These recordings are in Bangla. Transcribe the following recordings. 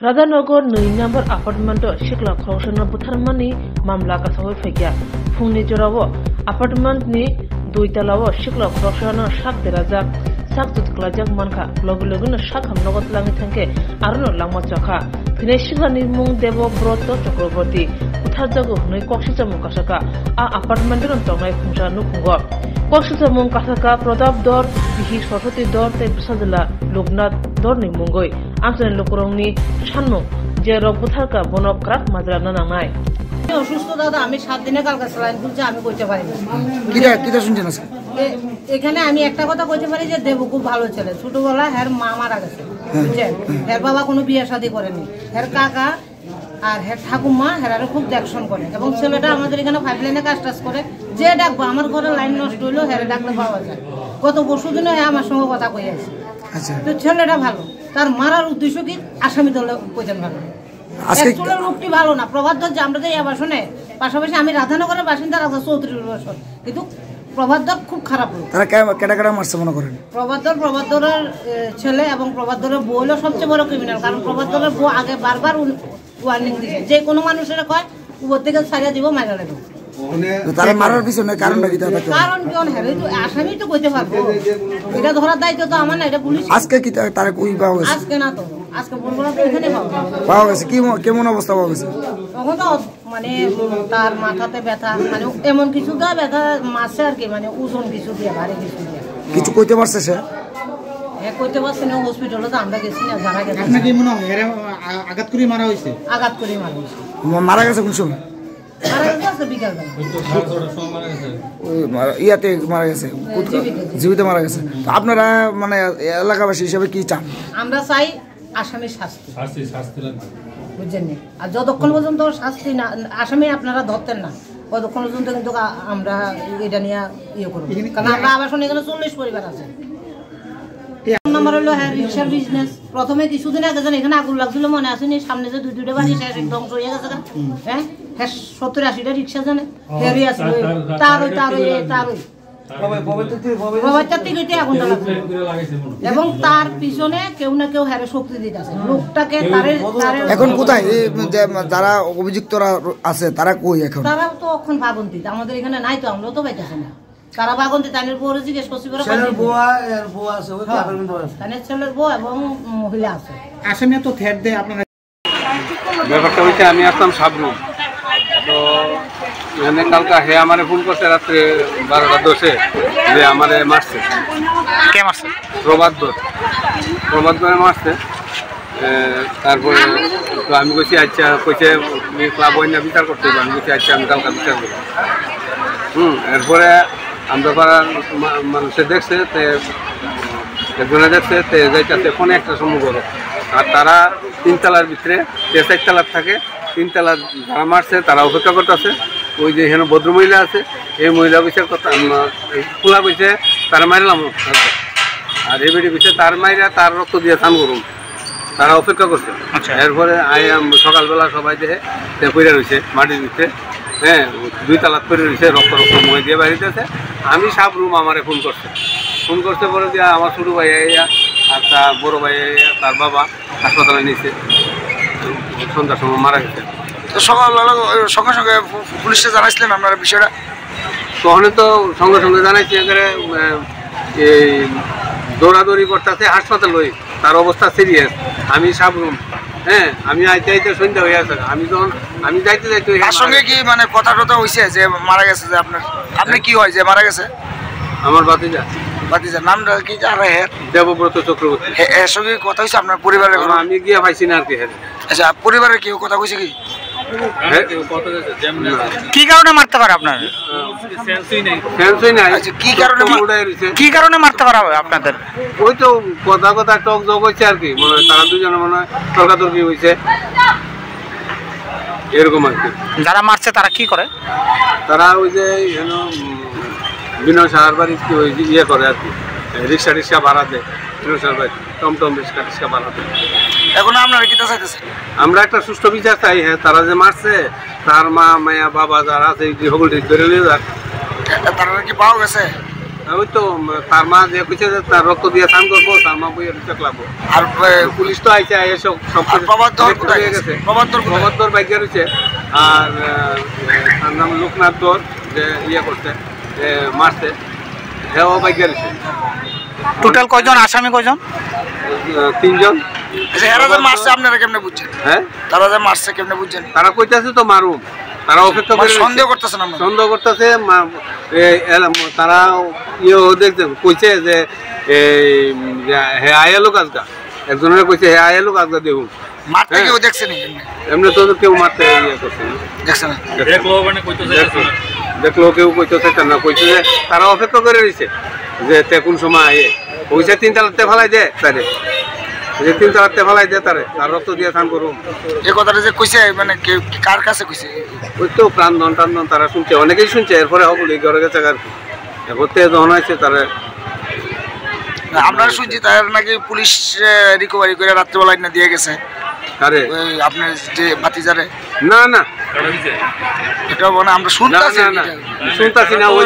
Radhanagar 2 number apartment Shikla Khosana Butharmani Mamla Kasawi Figya Funi Jurawo apartment ni Duitalawo Shikla Khosana Shak Derazak Saktut Klajak Manka Loguloguna Shakam Nogot Langitanke Arno Lamachaka Finishika Nimung Devo Broto Chakraborty Uthajago Nikoshita Mukasaka A apartment on Tomai Kunja Nukungo Koshita Munkasaka Prodab Dor Bihi Sototi Dor Te Sadala Lugnat Dorni Mungoi Amsen Lukurongni Chanu যে রোগথাকা বনক ক্রাক মাজরানা নামাই অসুস্থ দাদা আমি 7 দিনে কালকে স্যালাইন খুলছে আমি কইতে পারি না কিটা শুনছেন আজকে এখানে আমি একটা কথা কইতে পারি যে দেব খুব ভালো ছেলে ছোটবেলা হের মা মারা গেছে বুঝছেন হের বাবা কোনো বিয়ে শাদী করেনি হের কাকা আর হের ঠাকুমা হেরারে খুব দেখশন করে এবং ছেলেটা আমাদের এখানে 5 লাইনে কাজ করে যে ডাকবো আমার ঘরে লাইন নষ্ট হইলো হেরে ডাকলে পাওয়া যায় গত বছর দিনে হে আমার সঙ্গে কথা কই আছে আচ্ছা তো ছেলেটা ভালো তার মারার উদ্দেশ্য কি আসামি দলে কইতেন ভালো আজকে চুলের রূপটি ভালো না প্রভাত দল যে আমরা যে আবাসনে পাশাপাশি আমি রাধানগরের বাসিন্দা রাজা 34 বছর কিন্তু প্রভাত দল খুব খারাপ লোক তারা কেডা মারছে মনে করেন প্রভাত দলের ছেলে এবং প্রভাত দলের বউ হলো সবচেয়ে বড় ক্রিমিনাল কারণ প্রভাত দলের বউ আগে বারবার ওয়ার্নিং দিয়েছে যে কোনো মানুষের কয় উপর থেকে ছাড়িয়ে দিব মারা লাগবে তারা মারার পিছনে কারণটা কি দাদা কারণ কি ওন হেরে তো আসামি তো কইতে পারবো এটা ধরার দায়িত্ব তো আমার না এটা পুলিশ আজকে কি তারা কই পাওয়া গেছে আজকে না তো আজকে বলবো না তো এখানে পাওয়া গেছে কি কেমন অবস্থা পাওয়া গেছে তখন তো মানে তার মাথাতে ব্যথা মানে এমন কিছু দা ব্যথা মাসে আর কি মানে ওজন কিছু দিয়ে ভারী কিছু দিয়ে কিছু কইতে পারছে সে কইতে পারছে না হসপিটালে তো আমরা গেছি না জানা গেছে আপনাকে মনে হয় এর আঘাত করে মারা হইছে মারা গেছে কোন সময় ইয়াতে মারা গেছে জীবিত মারা গেছে আপনারা মানে এলাকাবাসী হিসেবে কি চান আমরা চাই আসামির শাস্তি বুঝছেন আর যতক্ষণ পর্যন্ত শাস্তি না আসামি আপনারা ধরতেন না ততক্ষণ পর্যন্ত কিন্তু আমরা এটা নিয়ে ইয়ে করবো কারণ আমরা আবাসন এখানে 40 পরিবার আছে নাম্বার হলো হ্যাঁ রিক্সার বিজনেস প্রথমে কিছুদিন আগে যেন এখানে আগুন লাগছিল মনে আসেনি সামনে যে দুইটা বাড়ি শেষ ধ্বংস হয়ে গেছে হ্যাঁ হ্যাঁ 70-80টা রিক্সা জানে হেরি আসলো তার এবং তার পিছনে কেউ না কেউ হ্যারে শক্তি দিতেছে লোকটাকে এখন কোথায় যারা অভিযুক্তরা আছে তারা কই এখন তারা তো এখন ভাবন্তি আমাদের এখানে নাই তো আমরাও তো পাইতেছি না তারা ভাবন্তি তাদের বউরে জিজ্ঞেস করছি ছেলের বউ এবং মহিলা আছে আসামি তো থ্রেট দেয় আপনারা ব্যাপারটা হচ্ছে আমি আসলাম সাবরুম তো এখানে কালকে হে আমারে ফোন করছে রাত্রে 12:10 যে আমারে মারছে কে মারছে প্রভাত দরে মারছে তারপরে তো আমি কইছি আচ্ছা কইছে ক্লাব ওইনা বিচার করতে আমি কইছি আচ্ছা আমি কালকে বিচার করব এরপরে আমরা পাড়ার মানুষে দেখছে একজনে দেখছে যাইতেছে ফোনে একটা সম্মুখ আর তারা 3 তলার ভিতরে 4 তলার থাকে 3 তলার যারা মারছে তারা অপেক্ষা করতেছে ওই যে এখানে ভদ্র মহিলা আছে এই মহিলা বিচার করতে খোলা কইছে তারা মারলাম আর এই বেড়ি কইছে তার মাইরা তার রক্ত দিয়ে স্নান করুন তারা অপেক্ষা করছে এরপরে সকালবেলা সবাই দেখে পড়ে রয়েছে মাটির ভিতরে হ্যাঁ 2 তলার পড়ে রয়েছে রক্ত মই দিয়ে বাড়িতেছে আমি সাবরুম আমারে ফোন করছে বলে যে আমার ছোটো ভাই আর তার বড় ভাই তার বাবা হাসপাতালে নিয়েছে সন্ধ্যার সময় মারা গেছে তো সঙ্গে সঙ্গে পুলিশে জানাইছিলেন আপনারা বিষয়টা তখন তো সঙ্গে জানাইছি এখানে এই দৌড়াদৌড়ি করতেছে হাসপাতাল হই তার অবস্থা সিরিয়াস আমি সাবরুম হ্যাঁ আমি আইতে সন্ধ্যা হয়ে আছে আমি যাইতে তার সঙ্গে কি মানে কথা হয়েছে যে মারা গেছে যে আপনি কি হয় যে মারা গেছে আমার ভাতিজা নামটা কি দেবব্রত চক্রবর্তী এর সঙ্গে কথা হয়েছে আপনার পরিবারের আমি গিয়ে পাইছি না আর কি আচ্ছা পরিবারের কেউ কথা কইছে কি কারণে মারতে পারে আপনার কি কারণে মারতে পারা হবে আপনাদের ওই তো কথা টক জগ হয়েছে আর কি মনে হয় তারা দুজনে মনে হয় তর্কাতর্কি হয়েছে এরকম আর কি যারা মারছে তারা কি করে তারা ওই যে বিনয় সাহার বাড়ি ইয়ে করে আর কি রিক্সা ভাড়া দেয় বিনয় সাহার বাড়ি টমটম রিক্সা ভাড়া দেয় এখন আপনারা কি চাইতেছেন আমরা একটা সুষ্ঠু বিচার চাই হ্যাঁ তারা যে মারছে তার মা মায়া বাবা যারা আছে সকলটি ধরে নিয়ে যাক তারা কি পাওয়া গেছে ওই তো তার মা যে কইছে যে তার রক্ত দিয়ে স্নান করবো, তার মা বইয়ের রিচাক লাগবো। আর পুলিশ তো আইছে, এসব সব প্রবাদর বাইকে রয়েছে। আর তার নাম লোকনাথ দর, যে ইয়ে করছে, যে মারছে, হেও বাইকে রয়েছে। টোটাল কয়জন আসামি, কয়জন? 3 জন। এরা যে মারছে আপনারা কেমনে বুঝছেন? হ্যাঁ, তারা যে মারছে কেমনে বুঝছেন? তারা কইতাছে তো মারুম, তারা অপেক্ষা করে সন্দেহ করতেছেন আমরা? সন্দেহ করতেছে। তারা ইয়ে দেখছেন, কইছে যে হে আয়ালো কাজটা, একজনের কইছে হে আয়ালো কাজটা দেখুন। মারতে কেউ দেখছেন? এমনি তো কেউ মারতে ইয়ে করছে না, দেখছেন না? দেখলো কেউ কইতেছে না, কইছে যে তারা অপেক্ষা করে রয়েছে যে তে কোন সময় আয়ে। কইছে 3 তালাতে ফেলাই দে তারে, যে 3 তালাতে ফেলাই দে তারে, তার রক্ত দিয়ে স্নান করুম। এই কথাটা যে কইছে মানে কার কাছে কইছে? ওই তো প্রাণধন টানধন তারা শুনছে, অনেকেই শুনছে। এরপরে হবলি ঘরে গেছে আর কি, এরপর যখন হয়েছে তারা। আমরা শুনছি তার নাকি পুলিশ রিকভারি করে রাত্রিবেলায় না দিয়ে গেছে। আরে আপনার যে ভাতিজারে? না না, এটা মানে আমরা শুনতাছি না, ওই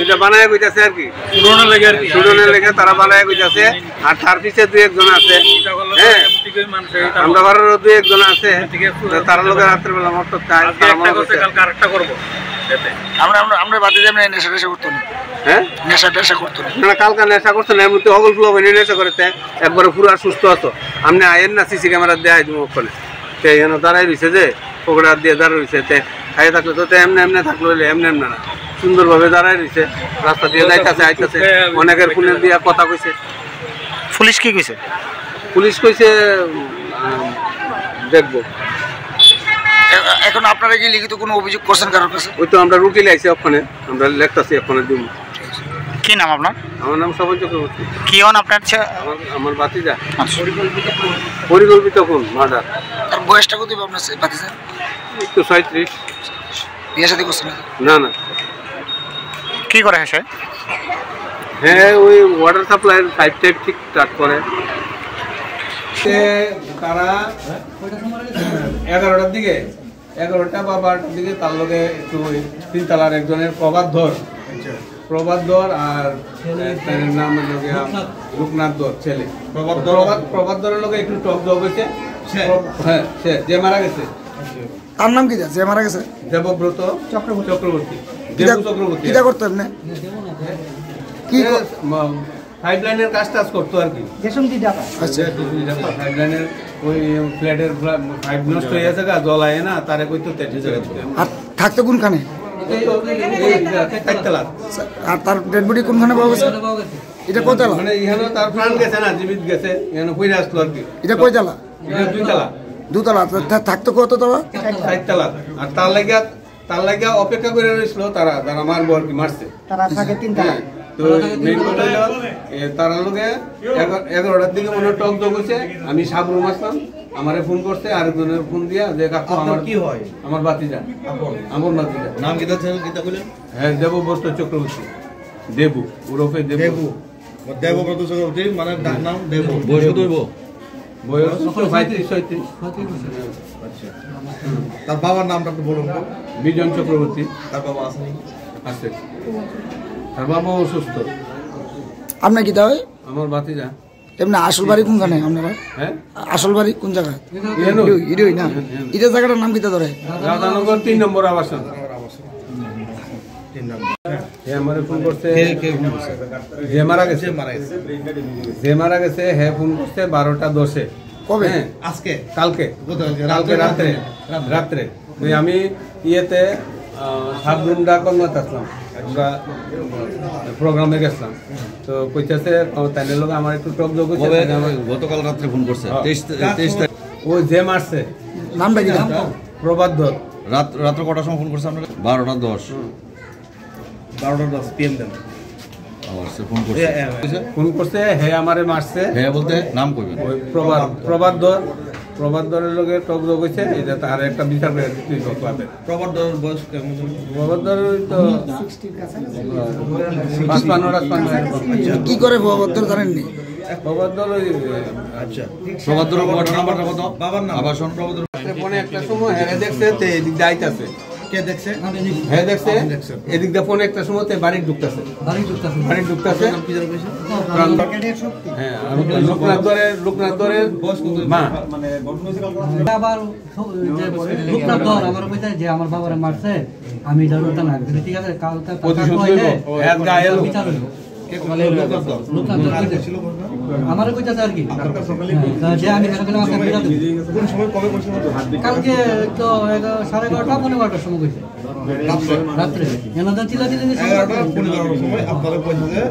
যে বানায় কইতাছে আর কি, সুরনের লেগে তারা বানায় কইতাছে। আর তার পিছে 2-1 জন আছে, হ্যাঁ, আমরা ঘরের 2-1 জন আছে, তারা লোকে রাত্রিবেলা মত আমরা ভাতিজা নেশা টেশা করতো না। হ্যাঁ, নেশা টেশা করতো না, কালকা নেশা করছে না, এমনি হগল ফুল হবে নেশা করতে একবারে পুরো সুস্থ আছো। আপনি আয়েন না, সিসি ক্যামেরা দেয় দিব ওখানে, এখানে দাঁড়াই রয়েছে, যে পকড়া দিয়ে দাঁড়াই রয়েছে, খাইয়ে থাকলে তো এমনি এমনি থাকলো, এমনি এমনি না, সুন্দরভাবে দাঁড়াই রয়েছে, রাস্তা দিয়ে যাইতেছে আইতেছে, অনেকের ফোনে দিয়ে কথা কইছে। পুলিশ কি কইছে? পুলিশ কইছে দেখবো। এখন আপনারা কি লিখিত কোনো অভিযোগ করছেন কারোর কাছে? ওই তো আমরা রুটি লাইছি, ওখানে আমরা লেখতাছি, ওখানে দিব। কি নাম আপনার? আমার নাম সবাই চক্রবর্তী। কি হন আপনার? আমার ভাতিজা। পরিকল্পিত কোন মার্ডার। তার বয়সটা কত আপনার ভাতিজা? একটু 36। বিয়ে শাদী করছেন? না না। কি করে হ্যাঁ? হ্যাঁ, ওই ওয়াটার সাপ্লাইয়ের পাইপ টাইপ ঠিক কাট করে। তারা 11টার দিকে, 11টা বা 12টার দিকে তার লোকে একটু 3 তালার একজনের প্রবাদ দর আর তার নাম লোকনাথ দর ছেলে। প্রবাদ দরের লোকে একটু টক জব হয়েছে। হ্যাঁ, সে যে মারা গেছে। তার নাম কি? যে মারা গেছে দেবব্রত চক্রবর্তী। কিটা করতো এমনি? কি পাইপলাইনের কাজ টাজ করতো আর কি। আচ্ছা, পাইপলাইনের ওই ফ্ল্যাটের পাইপ নষ্ট হয়ে গেছে, জল আয় না, তারে কইতো। আর থাকতো কোনখানে? আর তার ডেড বডি কোনখানে পাওয়া গেছে? এটা কয় তালা? মানে এখানে তার প্রাণ গেছে না, জীবিত গেছে, এখানে কইরে আসলো আর কি। এটা কয় তালা? 2 তালা। 2 তালা। থাকতো কত তালা? 4 তালা। আর তার লাগিয়া অপেক্ষা করে রয়েছিল তারা, যারা মারবো আর কি, মারছে। তারা থাকে 3 তালা। তো মেইন কথা হলো তারা লোকে 11টার দিকে মনে টক জগ হয়েছে। আমি সাবরুম আসলাম, আমারে ফোন করছে আরেকজনের ফোন দিয়া, যে কাকু আমার কি হয়, আমার ভাতিজা, আমার ভাতিজা। নাম কি বললেন? হ্যাঁ, দেবব্রত চক্রবর্তী। দেবু ওরফে দেবু। দেবব্রত চক্রবর্তী মানে নাম দেবু। বয়স কত হইব? বয়স 35-36। আচ্ছা, তার বাবার নামটা একটু বলুন তো। বিজন চক্রবর্তী। তার বাবা আসেনি? আছে, তার বাবা অসুস্থ। আপনার কি তাই? আমার ভাতিজা। এমনি আসল বাড়ি কোনখানে আপনারা? হ্যাঁ, আসল বাড়ি কোন জায়গায়? ইডোই না, এটা জায়গাটার নাম কি তা ধরে? রাধানগর 3 নম্বর আবাসন। আমার ফোন করছে, যে মারা গেছে, যে মারা গেছে, হ্যাঁ ফোন করছে 12টা 10-এ। কবে? আজকে? কালকে রাত্রে। আমি ইয়েতে সাবরুমডা কর্মত আসলাম, আমরা প্রোগ্রামে গেছিলাম। তো কইতেছে তাইলে লোক আমার একটু টক যোগ হয়েছে। গতকাল রাত্রে ফোন করছে 23 তারিখ। ও যে মারছে, নামটা কি? প্রবাদ দর। রাত্রে কটার সময় ফোন করছে আপনারা? 12টা 10 PM দেন। ফোন করছে, হে আমারে মারছে। হ্যাঁ বলতে নাম কইবেন? ওই প্রবাদ দরের লোকের টক যোগ হয়েছে, এটা তার একটা বিচার করে দিতে ক্লাবের। প্রবাদ দরের বয়স কেমন? প্রবাদ দরের তো 55 কি করে প্রবাদ দর জানেননি? প্রবাদ দর ওই আচ্ছা, প্রবাদ দরের নাম্বারটা কত? বাবার নাম? আবাসন প্রবাদ দর। একটা সময় হেরে দেখছে, এদিক দিয়ে আইতাছে, কে দেখছে? হ্যাঁ দেখছে, আপনি দেখছেন? এদিক দিয়ে ফোন একটা সময় বাড়ি ঢুকতেছে। নাম কি যেন কইছে? হ্যাঁ, লোকনাথ দরের মা। আবার লোকনাথ ধর আমার কইছে যে আমার বাবারে মারছে, আমি জানতা না। ঠিক আছে, কালকে প্রতিশোধ হইলো, এর গায়ে এলো। বিচার হইলো। কে বলে লোকনাথ দল? লোকনাথ দর কইছে ছিল কোন না? আমারে কইতাছে আর কি। আপনার কাছে সকালে যে আমি হেরে গেলাম আমাকে বিচার দিবে। কোন সময় কবে কইছে? কালকে তো 11:30 পৌনে 12টার সময় কইছে রাত্রে। এনাদের চিল্লা চিল্লি 11টা 15টার সময় আপনারা কইছে যে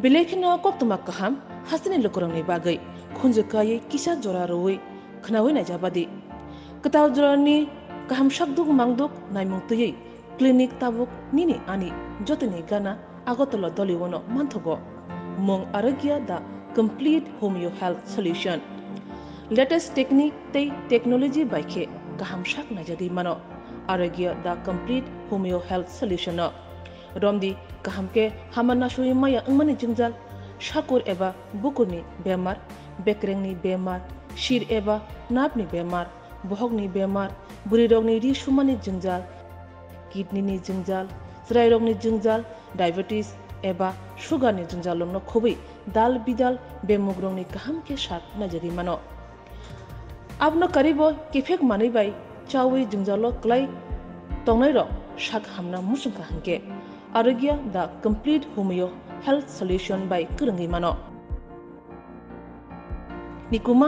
Bilekino koktuma kaham hasini lukurangni bagai khunjukai kisa jora roi khnawi na jabadi ketaw jorani kaham shakduk mangduk naimungtui clinic tabuk nini ani jotini gana agotolo doliwono manthogo mong aragya da complete homeo health solution latest technique tei technology baikhe kaham shak na jadi mano aragya da complete homeo health solution Romdi kahamke hamana shui maya ngmani jingjal shakur eba bukurni bemar bekrengni bemar shir eba napni bemar bohogni bemar burirogni ri shumani jingjal kidney ni jingjal srairogni jingjal diabetes eba sugar ni jingjal lomno khobi dal bidal bemugrongni kahamke shak najari mano abno karibo kifek mani bai chawi jingjalo klai tongnai ro shak hamna musung kahamke Aragya the complete homeo health solution by Kurangi Mano. Nikuma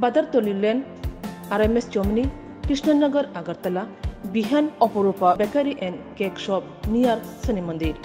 Badar Tolilen RMS Germany Krishnanagar Agartala Bihan Oporupa Bakery and Cake Shop near Sani Mandir.